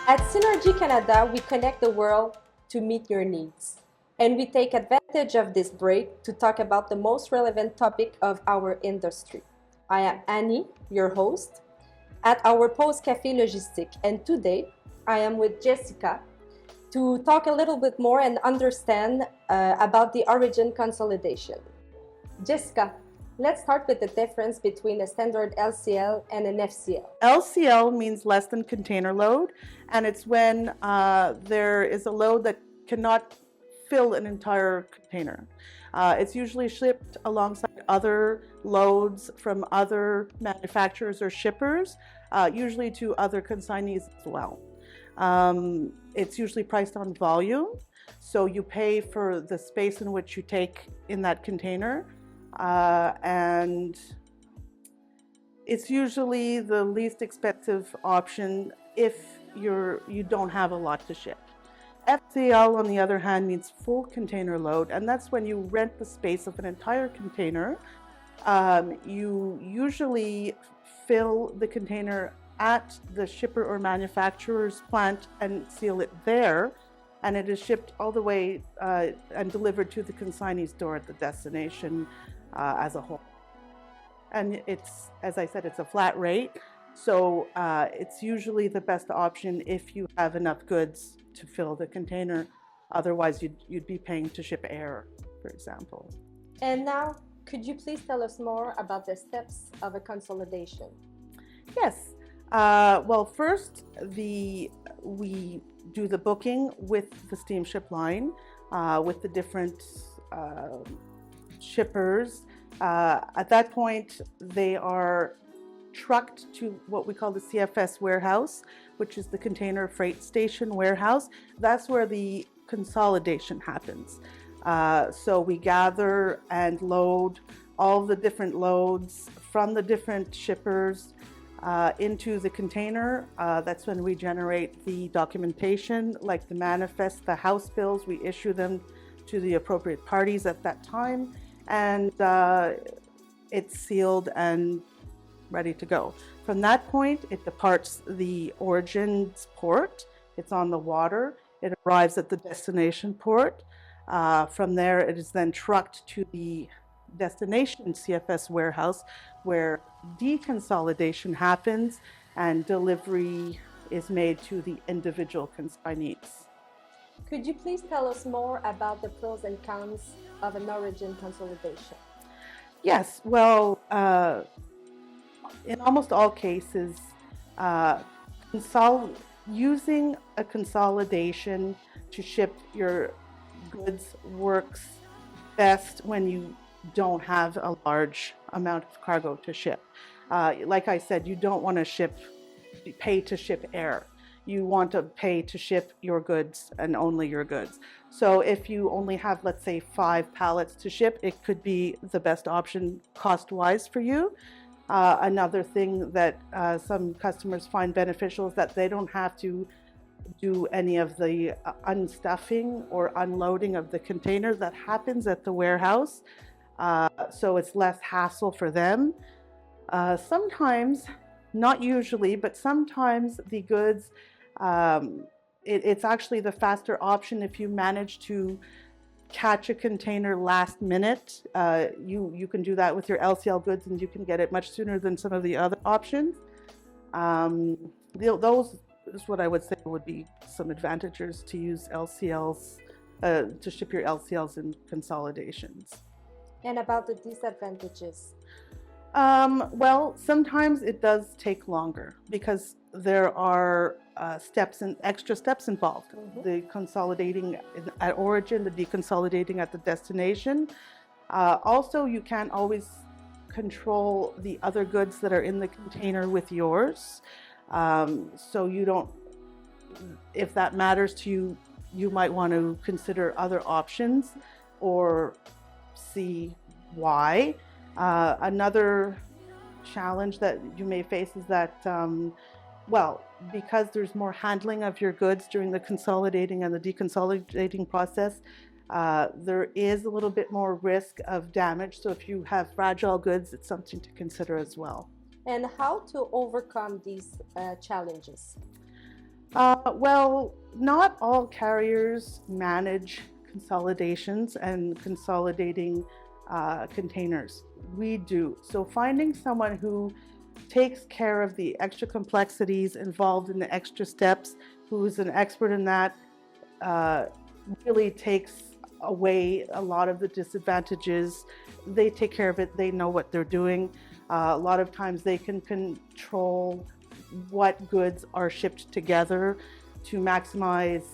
At Synergy Canada, we connect the world to meet your needs. And we take advantage of this break to talk about the most relevant topic of our industry. I am Annie, your host, at our Pause-café Logistique. And today, I am with Jessica to talk a little bit more and understand about the Origin Consolidation. Jessica, let's start with the difference between a standard LCL and an FCL. LCL means less than container load, and it's when there is a load that cannot fill an entire container. It's usually shipped alongside other loads from other manufacturers or shippers, usually to other consignees as well. It's usually priced on volume, so you pay for the space in which you take in that container, and it's usually the least expensive option if you don't have a lot to ship. FCL, on the other hand, means full container load, and that's when you rent the space of an entire container. You usually fill the container at the shipper or manufacturer's plant and seal it there, and it is shipped all the way and delivered to the consignee's door at the destination as a whole. And it's, as I said, it's a flat rate, so it's usually the best option if you have enough goods to fill the container. Otherwise, you'd be paying to ship air, for example. And now, could you please tell us more about the steps of a consolidation? Yes. Well, first, we do the booking with the steamship line, with the different shippers. At that point, they are trucked to what we call the CFS warehouse, which is the container freight station warehouse. That's where the consolidation happens. So we gather and load all the different loads from the different shippers into the container. That's when we generate the documentation, like the manifest, the house bills. We issue them to the appropriate parties at that time, and it's sealed and ready to go. From that point, it departs the Origin's port. It's on the water. It arrives at the destination port. From there, it is then trucked to the destination CFS warehouse, where deconsolidation happens and delivery is made to the individual consignees. Could you please tell us more about the pros and cons of an Origin consolidation? Yes, well, in almost all cases, using a consolidation to ship your goods works best when you don't have a large amount of cargo to ship. Like I said, you don't want to pay to ship air. You want to pay to ship your goods and only your goods. So if you only have, let's say, 5 pallets to ship, it could be the best option cost-wise for you. Another thing that some customers find beneficial is that they don't have to do any of the unstuffing or unloading of the container that happens at the warehouse. So it's less hassle for them. Sometimes, not usually, but sometimes the goods, it's actually the faster option if you manage to catch a container last minute. You can do that with your LCL goods, and you can get it much sooner than some of the other options. Those is what I would say would be some advantages to use LCLs, to ship your LCLs in consolidations. And about the disadvantages? Well, sometimes it does take longer because there are extra steps involved. Mm-hmm. The consolidating at origin, the deconsolidating at the destination. Also, you can't always control the other goods that are in the container with yours. So you don't, if that matters to you, you might want to consider other options or see why. Another challenge that you may face is that, because there's more handling of your goods during the consolidating and the deconsolidating process, there is a little bit more risk of damage. So if you have fragile goods, it's something to consider as well. And how to overcome these challenges? Well, not all carriers manage consolidations and consolidating containers. We do. So finding someone who takes care of the extra complexities involved in the extra steps, who's an expert in that, uh, really takes away a lot of the disadvantages. They take care of it, they know what they're doing. A lot of times they can control what goods are shipped together to maximize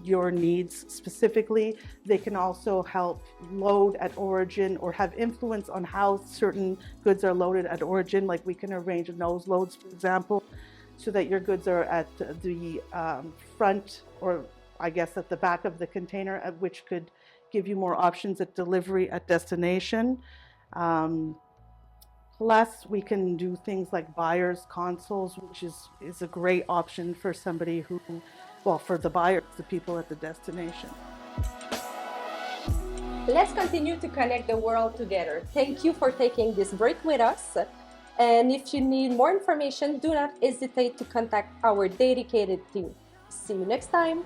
your needs specifically. They can also help load at origin or have influence on how certain goods are loaded at origin. Like we can arrange nose loads, for example, so that your goods are at the front, or I guess at the back of the container, which could give you more options at delivery at destination. Um, Plus, we can do things like buyer's consoles, which is a great option for somebody who, well, for the buyers, the people at the destination. Let's continue to connect the world together. Thank you for taking this break with us. And if you need more information, do not hesitate to contact our dedicated team. See you next time.